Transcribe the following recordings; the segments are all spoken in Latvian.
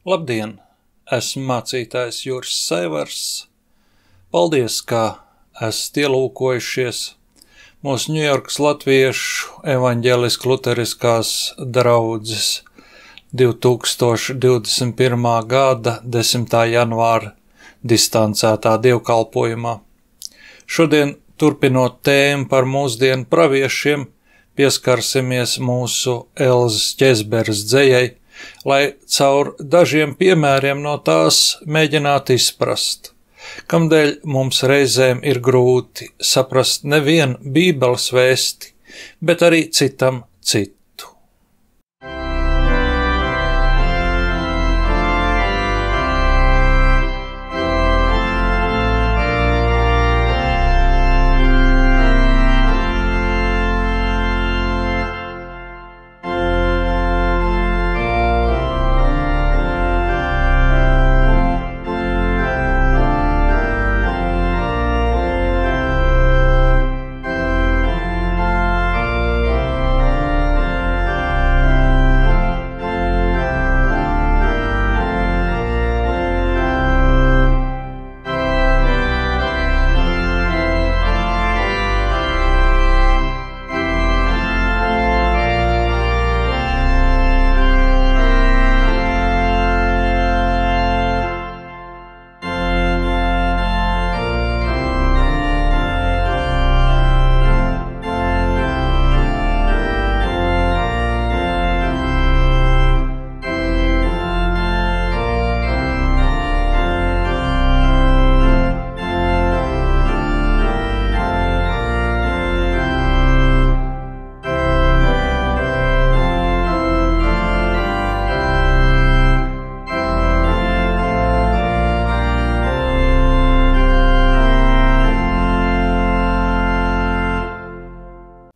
Labdien! Esmu mācītājs Juris Saivars. Paldies, ka esat ielūkojušies mūsu Ņujorkas latviešu evaņģeliskās luteriskās draudzes 2021. gada 10. janvāra distancētā dievkalpojumā. Šodien, turpinot tēmu par mūsdienu praviešiem, pieskarsimies mūsu Elzas Ķezberes dzejai, lai caur dažiem piemēriem no tās mēģinātu izprast, kamdēļ mums reizēm ir grūti saprast nevien Bībeles vēsti, bet arī citam citu.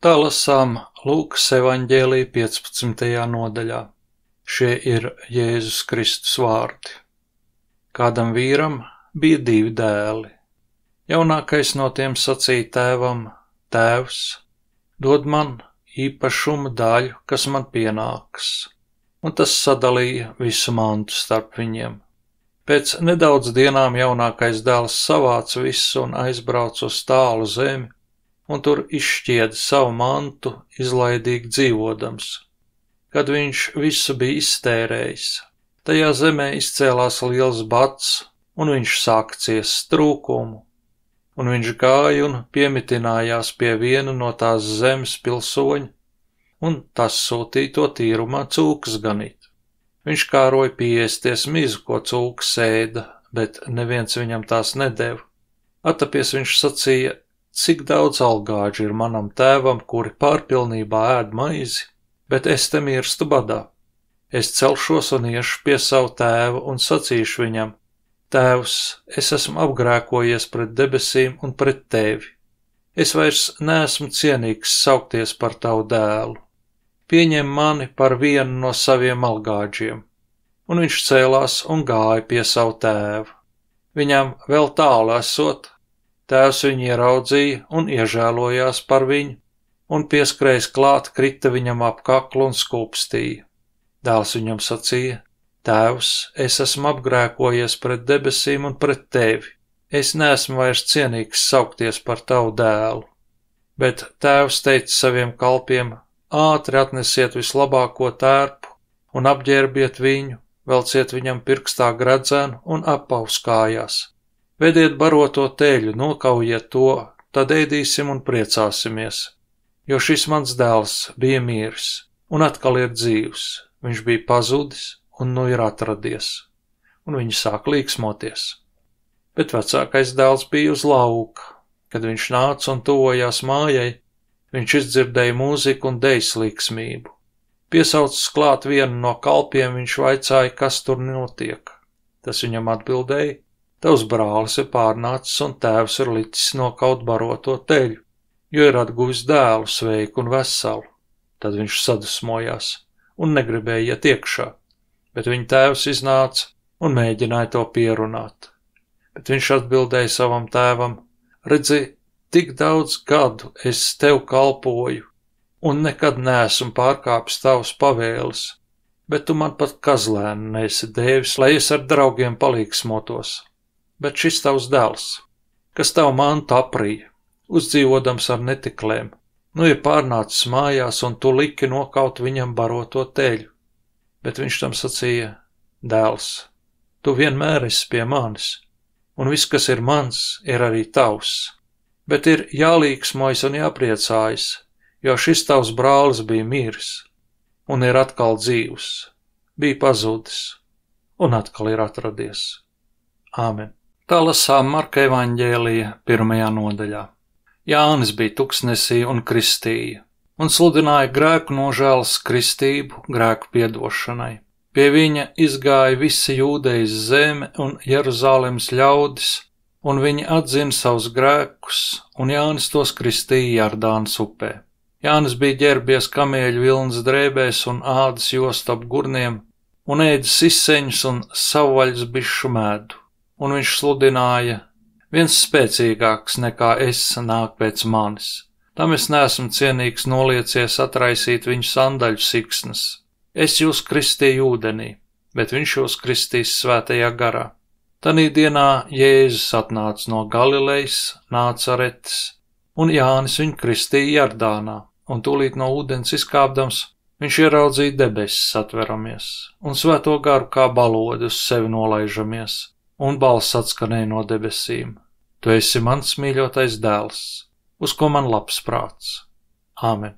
Tā lasām Lūkas evaņģēlija 15. nodaļā. Šie ir Jēzus Kristus vārdi. Kādam vīram bija 2 dēli. Jaunākais no tiem sacīja tēvam: Tēvs, dod man īpašuma daļu, kas man pienāks. Un tas sadalīja visu mantu starp viņiem. Pēc nedaudz dienām jaunākais dēls savāca visu un aizbrauca uz tālu zemi, un tur izšķieda savu mantu, izlaidīgi dzīvodams. Kad viņš visu bija iztērējis, tajā zemē izcēlās liels bats, un viņš sāka ciest trūkumu. Un viņš gāja un piemitinājās pie viena no tās zemes pilsoņa, un tas sūtīja to tīrumā cūkas ganīt. Viņš kāroja pieēsties mizu, ko cūkas ēda, bet neviens viņam tās nedeva. Attapies viņš sacīja: Cik daudz algāžu ir manam tēvam, kuri pārpilnībā ēd maizi, bet es te mirstu badā. Es celšos un iešu pie savu tēvu un sacīšu viņam: Tēvs, es esmu apgrēkojies pret debesīm un pret tevi. Es vairs neesmu cienīgs saukties par tavu dēlu. Pieņem mani par vienu no saviem algāžiem. Un viņš cēlās un gāja pie savu tēvu. Viņam vēl tālu esot, tēvs viņu ieraudzīja un iežēlojās par viņu, un pieskrējis klāt krita viņam ap kaklu un skūpstīja. Dēls viņam sacīja: Tēvs, es esmu apgrēkojies pret debesīm un pret tevi. Es neesmu vairs cienīgs saukties par tavu dēlu. Bet tēvs teica saviem kalpiem: Ātri atnesiet vislabāko tērpu un apģērbiet viņu, velciet viņam pirkstā gredzenu un apaus kājās. Vediet baroto teļu, nokaujiet to, tad ēdīsim un priecāsimies. Jo šis mans dēls bija miris, un atkal ir dzīvs. Viņš bija pazudis, un nu ir atradies. Un viņi sāk līksmoties. Bet vecākais dēls bija uz lauka. Kad viņš nāca un tuvojās mājai, viņš izdzirdēja mūziku un dejas līksmību. Piesaucis klāt vienu no kalpiem, viņš vaicāja, kas tur notiek. Tas viņam atbildēja: Tavs brālis ir pārnācis un tēvs ir licis nokaut baroto teļu, jo ir atguvis dēlu sveiku un veselu. Tad viņš sadusmojās un negribēja iet iekšā, bet viņa tēvs iznāca un mēģināja to pierunāt. Bet viņš atbildēja savam tēvam: Redzi, tik daudz gadu es tev kalpoju, un nekad neesmu pārkāpis tavas pavēles. bet tu man pat kazlēnu neesi devis, lai es ar draugiem palīgsmotos. Bet šis tavs dēls, kas tavu mantu aprīja, uzdzīvodams ar netiklēm, nu ir pārnācis mājās, un tu liki nokaut viņam baroto teļu. Bet viņš tam sacīja: dēls, tu vienmēr esi pie manis, un viss, kas ir mans, ir arī tavs. Bet ir jālīgsmojas un jāpriecājas, jo šis tavs brālis bija miris, un ir atkal dzīvs, bija pazudis, un atkal ir atradies. Āmen. Tā lasām Marka evaņģēlija 1. nodaļā. Jānis bija tuksnesī un kristīja, un sludināja grēku nožēlas kristību grēku piedošanai. Pie viņa izgāja visa Jūdejas zeme un Jeruzalemes ļaudis, un viņi atzina savus grēkus, un Jānis tos kristīja Jardānas upē. Jānis bija ģērbies kamieļu vilnas drēbēs un ādas jostu ap gurniem, un ēdis siseņus un savvaļas bišu medu, un viņš sludināja: viens spēcīgāks nekā es nāk pēc manis. Tam es neesmu cienīgs noliecies atraisīt viņu sandaļu siksnas. Es jūs kristīju ūdenī, bet viņš jūs kristīs svētajā garā. Tanī dienā Jēzus atnāca no Galilejas, Nācaretes, un Jānis viņu kristīja Jardānā, un tūlīt no ūdens izkāpdams, viņš ieraudzīja debesis atveramies, un svēto garu kā balodi uz sevi nolaižamies, un balss atskanēja no debesīm: tu esi mans mīļotais dēls, uz ko man labs prāts. Āmen.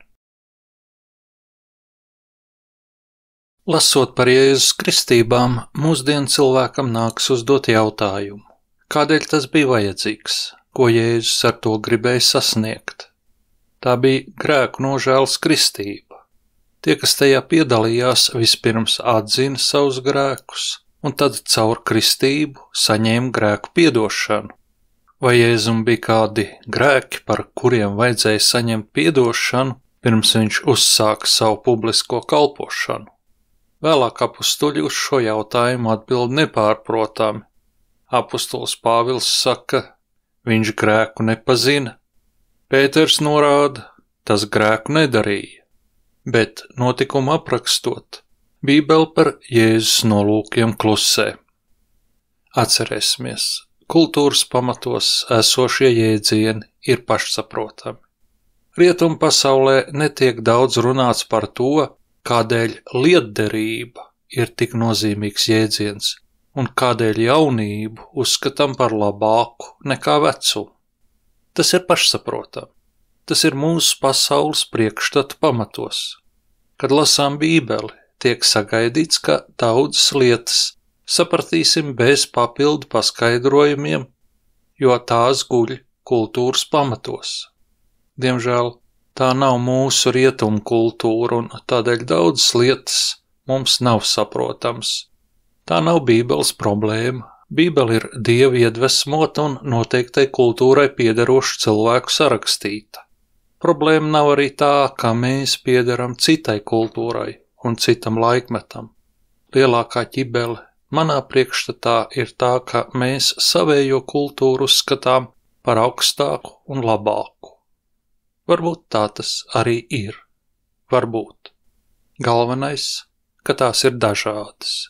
Lasot par Jēzus kristībām, mūsdienu cilvēkam nāks uzdot jautājumu: kādēļ tas bija vajadzīgs, ko Jēzus ar to gribēja sasniegt? Tā bija grēku nožēlas kristība. Tie, kas tajā piedalījās, vispirms atzina savus grēkus, un tad caur kristību saņēma grēku piedošanu. Vai Jēzum bija kādi grēki, par kuriem vajadzēja saņemt piedošanu, pirms viņš uzsāka savu publisko kalpošanu? Vēlāk apustuļi uz šo jautājumu atbild nepārprotami. Apustulis Pāvils saka: viņš grēku nepazina. Pēters norāda: tas grēku nedarīja. Bet notikumu aprakstot, Bībele par Jēzus nolūkiem klusē. Atcerēsimies, kultūras pamatos esošie jēdzieni ir pašsaprotami. Rietumu pasaulē netiek daudz runāts par to, kādēļ lietderība ir tik nozīmīgs jēdziens un kādēļ jaunību uzskatām par labāku nekā vecumu. Tas ir pašsaprotami. Tas ir mūsu pasaules priekšstatu pamatos. Kad lasām Bībeli, tiek sagaidīts, ka daudzas lietas sapratīsim bez papildu paskaidrojumiem, jo tās guļ kultūras pamatos. Diemžēl tā nav mūsu rietumu kultūra, un tādēļ daudzas lietas mums nav saprotams. Tā nav Bībeles problēma. Bībele ir Dieva iedvesmota un noteiktai kultūrai piederošu cilvēku sarakstīta. Problēma nav arī tā, ka mēs piederam citai kultūrai un citam laikmetam. Lielākā ķibele manā priekšstatā ir tā, ka mēs savējo kultūru uzskatām par augstāku un labāku. Varbūt tā tas arī ir. Varbūt. Galvenais, ka tās ir dažādas.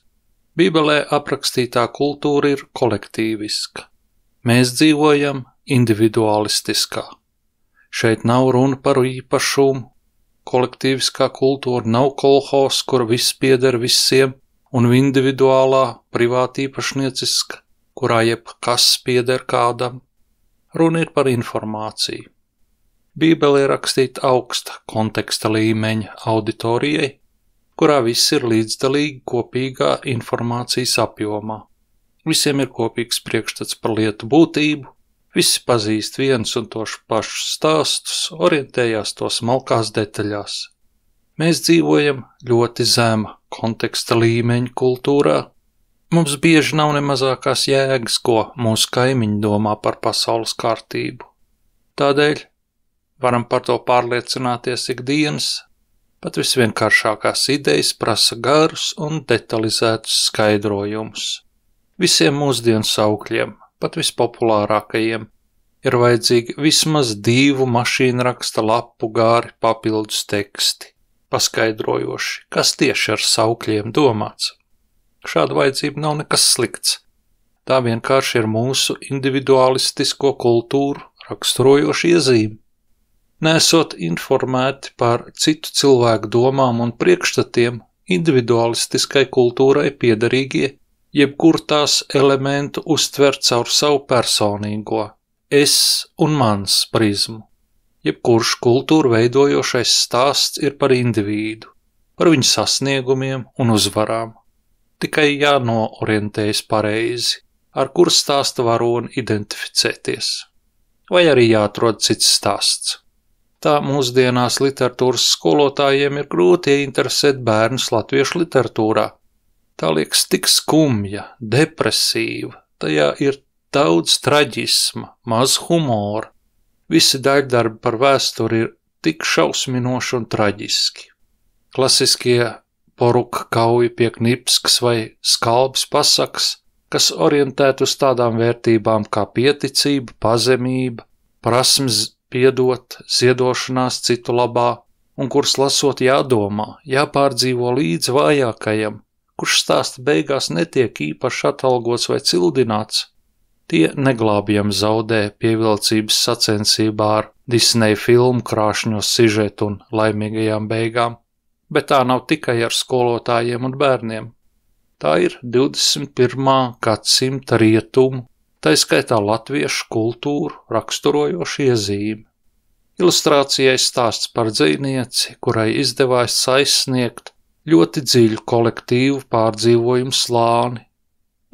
Bībelē aprakstītā kultūra ir kolektīviska. Mēs dzīvojam individualistiskā. Šeit nav runa par īpašumu. Kolektīviskā kultūra nav kolhos, kur viss pieder visiem, un individuālā, privātīpašnieciska, kurā jebkas pieder kādam. Runa ir par informāciju. Bībele ir rakstīta augsta konteksta līmeņa auditorijai, kurā viss ir līdzdalīgi kopīgā informācijas apjomā. Visiem ir kopīgs priekšstats par lietu būtību, visi pazīst viens un tos pašus stāstus, orientējās tos smalkās detaļās. Mēs dzīvojam ļoti zema konteksta līmeņa kultūrā. Mums bieži nav ne mazākās jēgas, ko mūsu kaimiņi domā par pasaules kārtību. Tādēļ varam par to pārliecināties ikdienas. Pat visvienkāršākās idejas prasa garus un detalizētus skaidrojumus. Visiem mūsdienu saukļiem, pat vispopulārākajiem, ir vajadzīgi vismaz 2 mašīnraksta lapu gāri papildus teksti. paskaidrojoši, kas tieši ar saukļiem domāts. Šāda vajadzība nav nekas slikts. Tā vienkārši ir mūsu individualistisko kultūru raksturojoša iezīme. Nesot informēti par citu cilvēku domām un priekšstatiem, individualistiskai kultūrai piederīgie, jebkur tās elementu uztver caur savu personīgo, es un mans prizmu. Jebkurš kultūru veidojošais stāsts ir par individu, par viņu sasniegumiem un uzvarām. Tikai jānoorientējas pareizi, ar kuru stāsta varoni identificēties. Vai arī jāatrod cits stāsts. Tā mūsdienās literatūras skolotājiem ir grūti ieinteresēt bērnus latviešu literatūrā. Tā liekas tik skumja, depresīva, tajā ir daudz traģisma, maz humora. Visi daļdarbi par vēsturi ir tik šausminoši un traģiski. Klasiskie poruka kauja pie Knipskas vai Skalbes pasakas, kas orientēt uz tādām vērtībām kā pieticība, pazemība, prasmes piedot, ziedošanās citu labā, un kuras lasot jādomā, jāpārdzīvo līdz vājākajam, kurš stāsta beigās netiek īpaši atalgots vai cildināts. Tie neglābjami zaudē pievilcības sacensībā ar Disneja filmu krāšņos sižetu un laimīgajām beigām, bet tā nav tikai ar skolotājiem un bērniem. Tā ir 21. gadsimta rietumu, tā skaitā latviešu kultūru raksturojoša iezīme. Ilustrācijai stāsts par dzejnieci, kurai izdevās aizsniegt ļoti dziļu kolektīvu pārdzīvojumu slāni,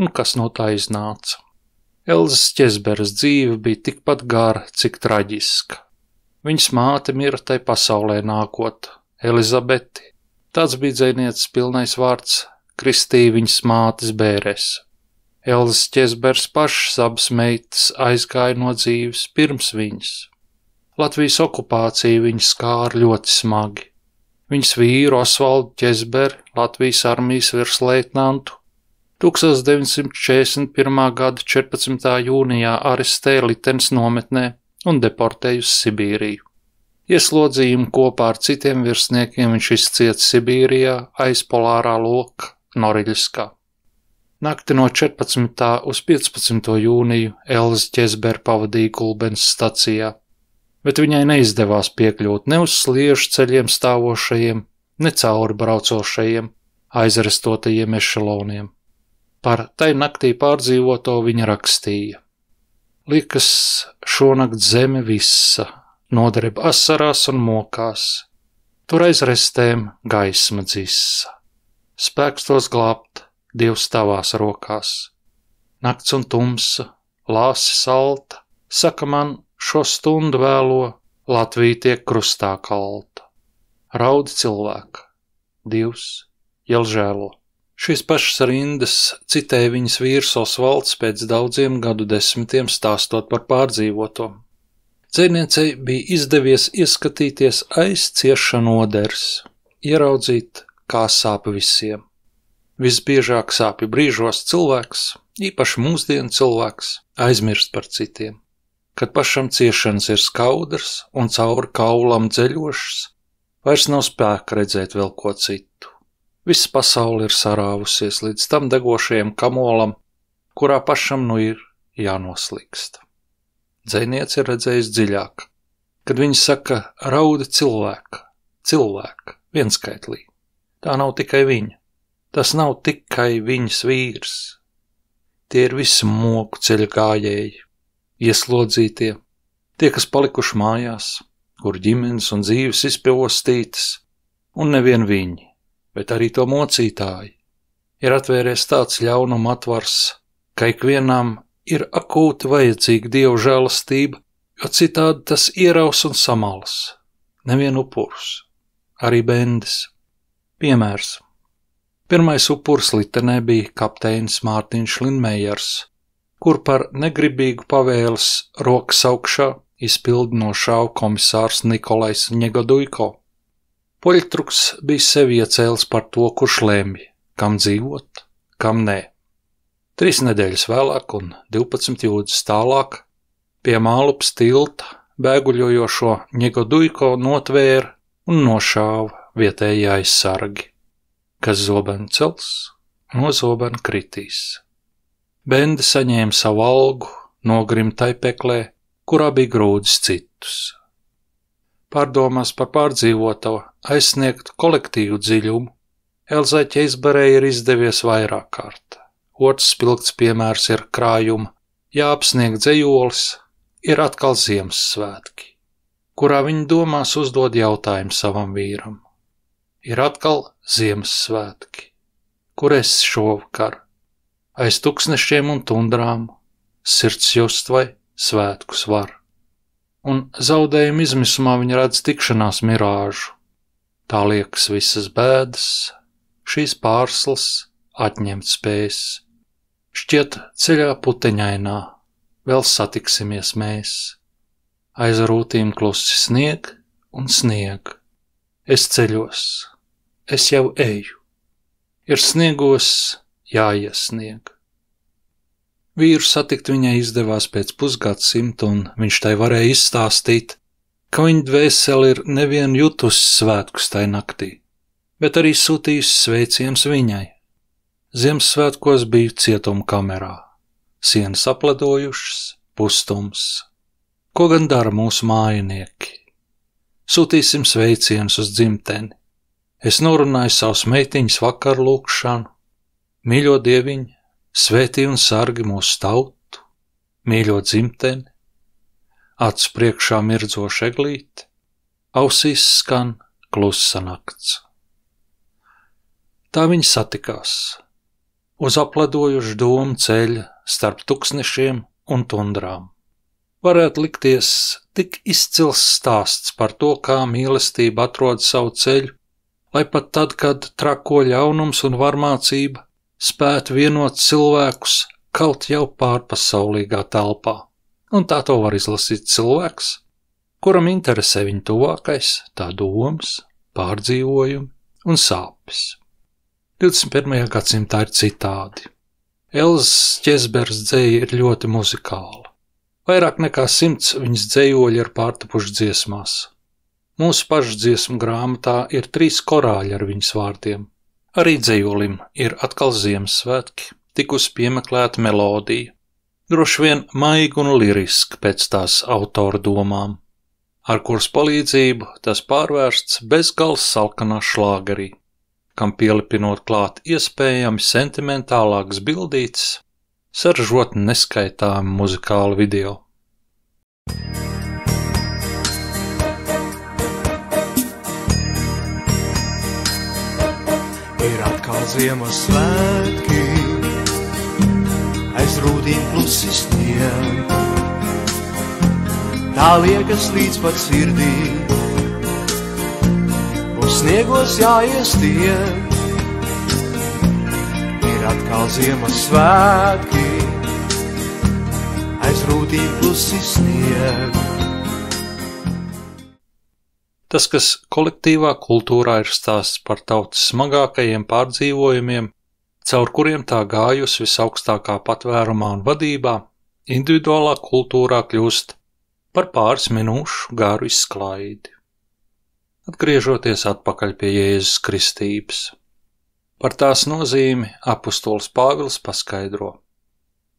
un kas no tā iznāca. Elzas Ķezberes dzīve bija tikpat gara, cik traģiska. Viņas māte mira tai pasaulē nākot, Elizabeti. Tāds bija dzejnieces pilnais vārds Kristīja viņas mātes Bērese. Elzas Ķezberes pašas abas meitas aizgāja no dzīves pirms viņas. Latvijas okupācija viņas skāra ļoti smagi. Viņas vīru Osvaldu Ķezberi, Latvijas armijas virsleitnantu, 1941. gada 14. jūnijā arestēja Litenes nometnē un deportēja uz Sibīriju. Ieslodzījumu kopā ar citiem virsniekiem viņš izcieta Sibīrijā aiz polārā loka Noriļskā. Nakti no 14. uz 15. jūniju Elza Ķezbere pavadīja Gulbenes stacijā, bet viņai neizdevās piekļūt ne uz sliežu ceļiem stāvošajiem, ne cauri braucošajiem, aizrestotajiem ešeloniem. Par tai naktī pārdzīvoto viņa rakstīja. Likas, šonakt zeme visa, nodreb asarās un mokās, tur aiz restēm gaisma dzisa. Spēks tos glābt, Dievs tavās rokās. Nakts un tumsa, lāsi salta, saka man, šo stundu vēlo, Latvija tiek krustā kalta. Raudi cilvēka, Dievs jelžēlo. Šīs pašas rindas citēja viņas vīrs Osvalds pēc daudziem gadu desmitiem stāstot par pārdzīvoto. Dzejniecei bija izdevies ieskatīties aiz ciešanu oderes, ieraudzīt, kā sāp visiem. Visbiežāk sāpju brīžos cilvēks, īpaši mūsdienu cilvēks, aizmirst par citiem. Kad pašam ciešanas ir skaudrs un cauri kaulam dzeļošs, vairs nav spēka redzēt vēl ko citu. Visa pasaule ir sarāvusies līdz tam degošajam kamolam, kurā pašam nu ir jānoslikst. Dzejniece ir redzējis dziļāk, kad viņa saka raudi cilvēka, vienskaitlī. Tā nav tikai viņa, tas nav tikai viņas vīrs. Tie ir visi moku ceļa gājēji, ieslodzītie, tie, kas palikuši mājās, kur ģimenes un dzīves izpilostītas, un nevien viņi, bet arī to mocītāji. Ir atvēries tāds ļaunuma atvars, ka ikvienam ir akūti vajadzīga Dieva žēlastība, jo citādi tas ieraus un samalas. Nevien upurs, arī bendes. Piemērs. Pirmais upurs Litenē bija kapteinis Mārtiņš Linmejers, kur par negribīgu pavēles rokas augšā izpildi nošāva komisārs Nikolais Ņegodujko. Poļtruks bija sevi iecēlis par to, kurš lemj, kam dzīvot, kam nē. 3 nedēļas vēlāk un 12 jūdzes tālāk pie Mālupas tilta bēguļojošo Ņegodujko notvēra un nošāva vietējie aizsargi, kas zobenu cels, no zobena kritīs. Bendi saņēma savu algu, nogrimtai peklē, kurā bija grūdis citus. Pārdomās par pārdzīvoto aizsniegt kolektīvu dziļumu, Elzai Ķeizberei ir izdevies vairāk kārt. Otrs spilgts piemērs ir krājuma Jāapsniegt dzejolis, ir atkal Ziemassvētki, kurā viņa domās uzdod jautājumu savam vīram. Ir atkal Ziemassvētki, kur es šovakar, aiz tuksnešiem un tundrām, sirds just vai svētkus var. Un zaudējuma izmisumā viņa redz tikšanās mirāžu. Tā liekas visas bēdas, šīs pārslas, atņemt spējas. Šķiet ceļā puteņainā, vēl satiksimies mēs. Aiz rūtīm klusi snieg un snieg. Es ceļos, es jau eju. Ir sniegos jāiesnieg. Vīru satikt viņai izdevās pēc pusgadsimta, un viņš tai varēja izstāstīt, ka viņa dvēseli ir nevien jutusi svētkus tai naktī, bet arī sūtījusi sveicienus viņai. Ziemassvētkos biju cietuma kamerā, sienas apledojušas, pustums. Ko gan dara mūsu mājinieki? Sūtīsim sveicienus uz dzimteni. Es norunāju savus meitiņas vakaru lūkšanu. Mīļo Dieviņ, svētī un sargi mūsu tautu, mīļo dzimteni, acu priekšā mirdzoša eglīte, ausīs skan klusa nakts. Tā viņi satikās, uz apledojušu domu ceļa starp tuksnešiem un tundrām. Varētu likties tik izcils stāsts par to, kā mīlestība atrod savu ceļu, lai pat tad, kad trako ļaunums un varmācība spētu vienot cilvēkus kaut jau pārpasaulīgā telpā. Un tā to var izlasīt cilvēks, kuram interesē viņa tuvākais, tā domas, pārdzīvojumi un sāpes. 21. gadsimtā ir citādi. Elzas Ķeizberes dzeja ir ļoti muzikāla. Vairāk nekā 100 viņas dzejoļi ir pārtapuši dziesmās. Mūsu pašu dziesmu grāmatā ir 3 korāļi ar viņas vārdiem. Arī dzejolim ir atkal Ziemassvētki, tikusi piemeklēta melodija, droši vien maiga un liriska pēc tās autora domām, ar kuras palīdzību tas pārvērsts bezgals salkanā šlāgerī, kam pielipinot klāt iespējami sentimentālākas bildītes, saržot neskaitāmi muzikāli video. Ir atkal Ziemassvētki, aiz rūtīm klusi snieg. Tā liekas līdz pat sirdī, un sniegos jāiestieg. Ir atkal Ziemassvētki, aiz rūtīm klusi snieg. Tas, kas kolektīvā kultūrā ir stāsts par tautas smagākajiem pārdzīvojumiem, caur kuriem tā gājusi visaugstākā patvērumā un vadībā, individuālā kultūrā kļūst par pāris minūšu garu izklaidi. Atgriežoties atpakaļ pie Jēzus kristības. Par tās nozīmi apustols Pāvils paskaidro.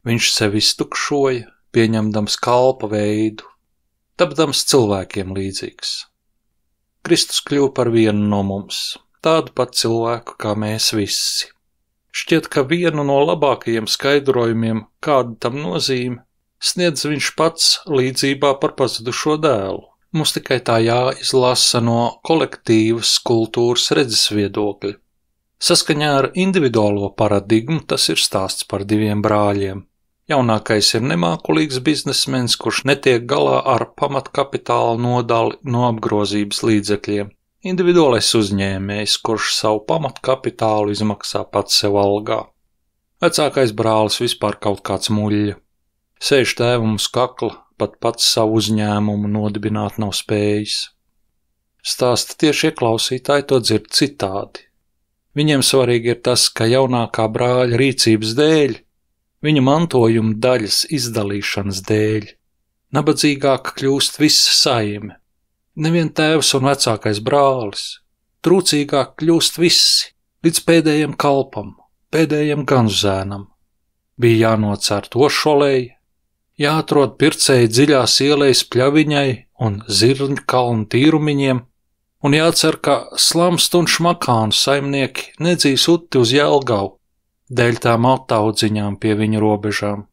Viņš sevi iztukšoja, pieņemdams kalpa veidu, tapdams cilvēkiem līdzīgs. Kristus kļuva par vienu no mums, tādu pat cilvēku kā mēs visi. Šķiet, ka vienu no labākajiem skaidrojumiem, kāda tam nozīme, sniedz viņš pats līdzībā par pazudušo dēlu. Mums tikai tā jāizlasa no kolektīvas kultūras redzes viedokļa. Saskaņā ar individuālo paradigmu tas ir stāsts par 2 brāļiem. Jaunākais ir nemākulīgs biznesmenis, kurš netiek galā ar pamatkapitāla nodali no apgrozības līdzekļiem. Individuālais uzņēmējs, kurš savu pamatkapitālu izmaksā pats sev algā. Vecākais brālis vispār kaut kāds muļļa. Sēž tēvam uz kakla, pat pats savu uzņēmumu nodibināt nav spējis. Stāsta tiešie klausītāji to dzird citādi. Viņiem svarīgi ir tas, ka jaunākā brāļa rīcības dēļ, viņa mantojuma daļas izdalīšanas dēļ, nabadzīgāka kļūst visa saime, nevien tēvs un vecākais brālis, trūcīgāk kļūst visi, līdz pēdējiem kalpam, pēdējiem ganzēnam. Bija jānocērt ošolēji, jāatrod pircēji dziļās ielejas pļaviņai un zirņkalnu tīrumiņiem, un jācer, ka Slamst un Šmakānu saimnieki nedzīs uti uz Jelgavu, dēļ tām attaudziņām pie viņu robežām,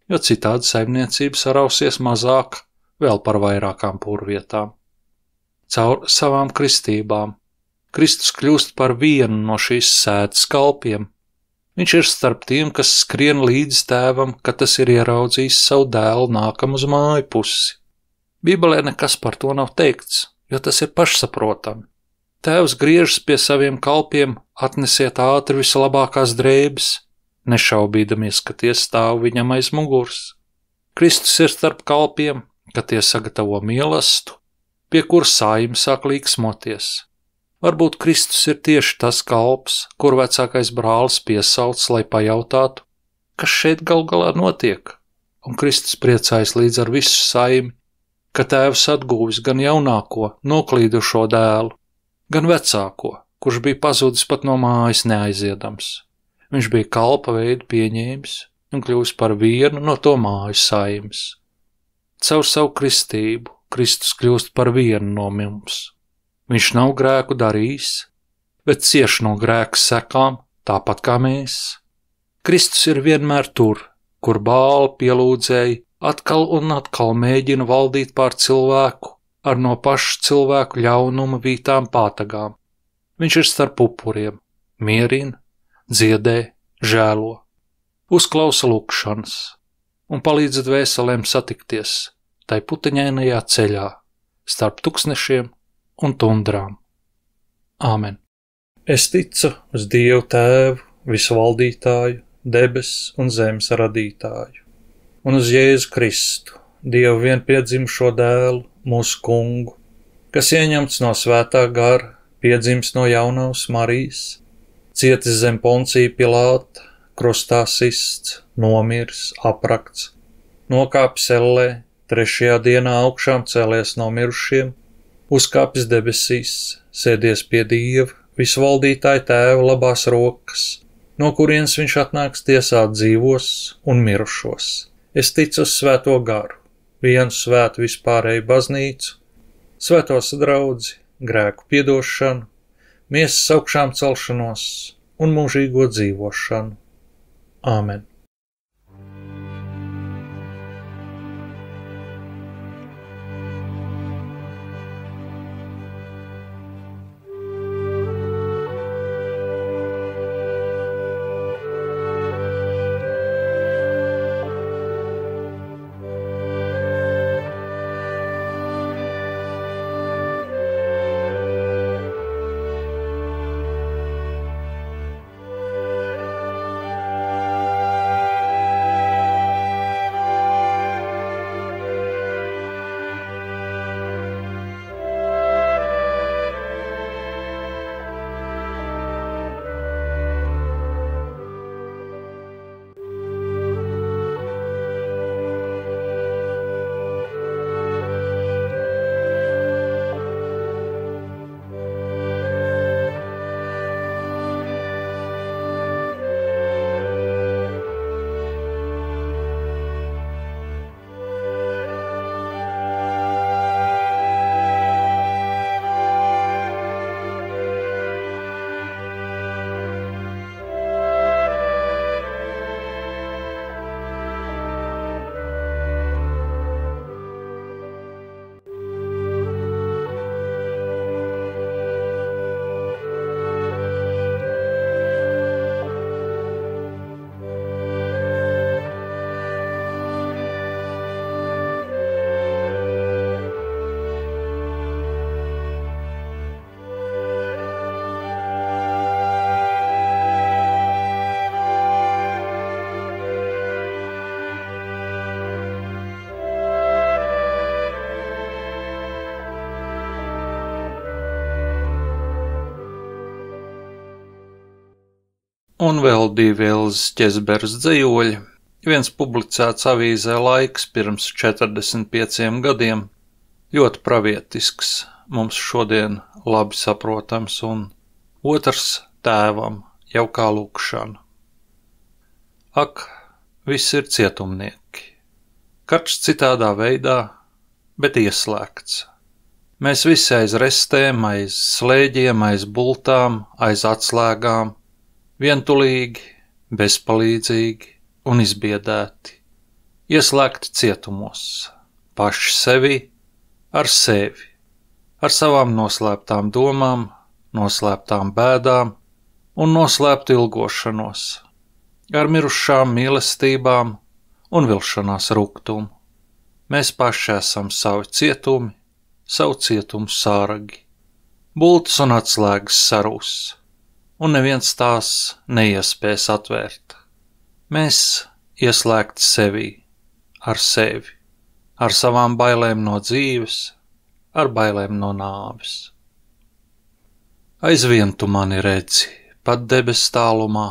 jo citādi saimniecības arausies mazāk vēl par vairākām purvietām. Caur savām kristībām Kristus kļūst par vienu no šīs sētas kalpiem. Viņš ir starp tiem, kas skrien līdz tēvam, kad tas ir ieraudzījis savu dēlu nākam uz māju pusi. Bībelē nekas par to nav teikts, jo tas ir pašsaprotami. Tēvs griežas pie saviem kalpiem, atnesiet ātri vislabākās drēbes, nešaubīdamies, ka tie stāv viņam aiz muguras. Kristus ir starp kalpiem, kad tie sagatavo mielastu, pie kur sājumi sāk līksmoties. Varbūt Kristus ir tieši tas kalps, kur vecākais brālis piesauc, lai pajautātu, kas šeit gal galā notiek, un Kristus priecājas līdz ar visu saimi, ka tēvs atguvis gan jaunāko, noklīdušo dēlu, gan vecāko, kurš bija pazudis pat no mājas neaiziedams. Viņš bija kalpa veidu pieņēmis un kļuvis par vienu no to māju saimes. Caur savu kristību Kristus kļūst par vienu no mums. Viņš nav grēku darījis, bet cieš no grēka sekām, tāpat kā mēs. Kristus ir vienmēr tur, kur Bāla pielūdzēji atkal un atkal mēģina valdīt pār cilvēku ar no paša cilvēku ļaunuma vītām pātagām. Viņš ir starp upuriem, mierina, dziedē, žēlo, uzklausa lūgšanas un palīdz dvēselēm satikties tai puteņainajā ceļā starp tuksnešiem un tundrām. Āmen. Es ticu uz Dievu Tēvu, visvaldītāju, debes un zemes radītāju, un uz Jēzu Kristu, Dievu vienpiedzimšo dēlu, mūsu kungu, kas ieņemts no svētā gara, piedzims no jaunavas Marijas, cietis zem Poncija Pilāta, krustā sists, nomirs, aprakts, nokāpis ellē, 3. dienā augšām cēlies no mirušiem, uzkāpis debesīs, sēdies pie Dieva, visvaldītāja Tēva labās rokas, no kurienes viņš atnāks tiesāt dzīvos un mirušos. Es ticu uz svēto garu, vienu svētu vispārēju baznīcu, svēto sadraudzi, grēku piedošanu, miesas augšām celšanos un mūžīgo dzīvošanu. Āmen. Un vēl 2 Ilzes Ķezberes dzejoļi, viens publicēts avīzē Laiks pirms 45 gadiem, ļoti pravietisks, mums šodien labi saprotams, un otrs Tēvam jau kā lūgšana. Ak, viss ir cietumnieki, katrs citādā veidā, bet ieslēgts. Mēs visi aiz restēm, aiz slēģiem, aiz bultām, aiz atslēgām, vientulīgi, bezpalīdzīgi un izbiedēti, ieslēgti cietumos, paši sevi, ar sevi, ar savām noslēptām domām, noslēptām bēdām un noslēptu ilgošanos, ar mirušām mīlestībām un vilšanās ruktumu. Mēs paši esam savi cietumi, savu cietumu sāragi, bultas un atslēgas sarūs, un neviens tās neiespēs atvērt. Mēs ieslēgti sevī, ar sevi, ar savām bailēm no dzīves, ar bailēm no nāves. Aizvien tu mani redzi, pat debes tālumā,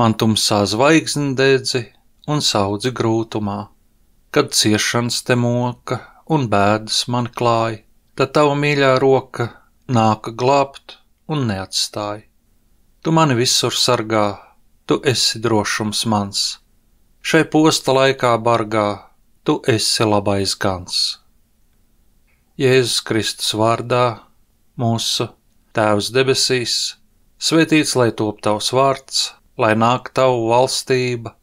man tumsā zvaigzni dedzi un saudzi grūtumā, kad ciešanas te moka un bēdas man klāj, tad tava mīļā roka nāka glābt un neatstāj. Tu mani visur sargā, tu esi drošums mans, šai posta laikā bargā, tu esi labais gans. Jēzus Kristus vārdā, mūsu Tēvs debesīs, svētīts lai top tavs vārds, lai nāk tavu valstība,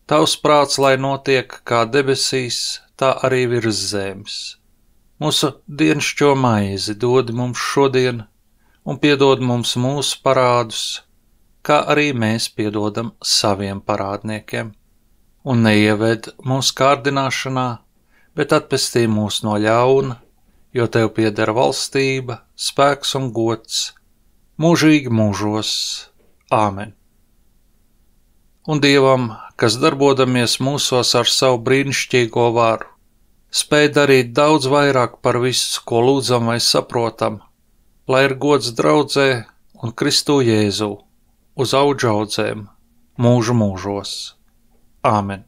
tavs prāts lai notiek kā debesīs, tā arī virs zemes. Mūsu dienascho maizi dod mums šodien, un piedod mums mūsu parādus, kā arī mēs piedodam saviem parādniekiem. Un neieved mūsu kārdināšanā, bet atpestī mūs no ļauna, jo tev pieder valstība, spēks un gods, mūžīgi mūžos. Āmen. Un Dievam, kas darbodamies mūsos ar savu brīnišķīgo varu, spēj darīt daudz vairāk par visu, ko lūdzam vai saprotam, lai ir gods draudzē un Kristu Jēzu uz audžu audzēm mūžu mūžos. Āmen.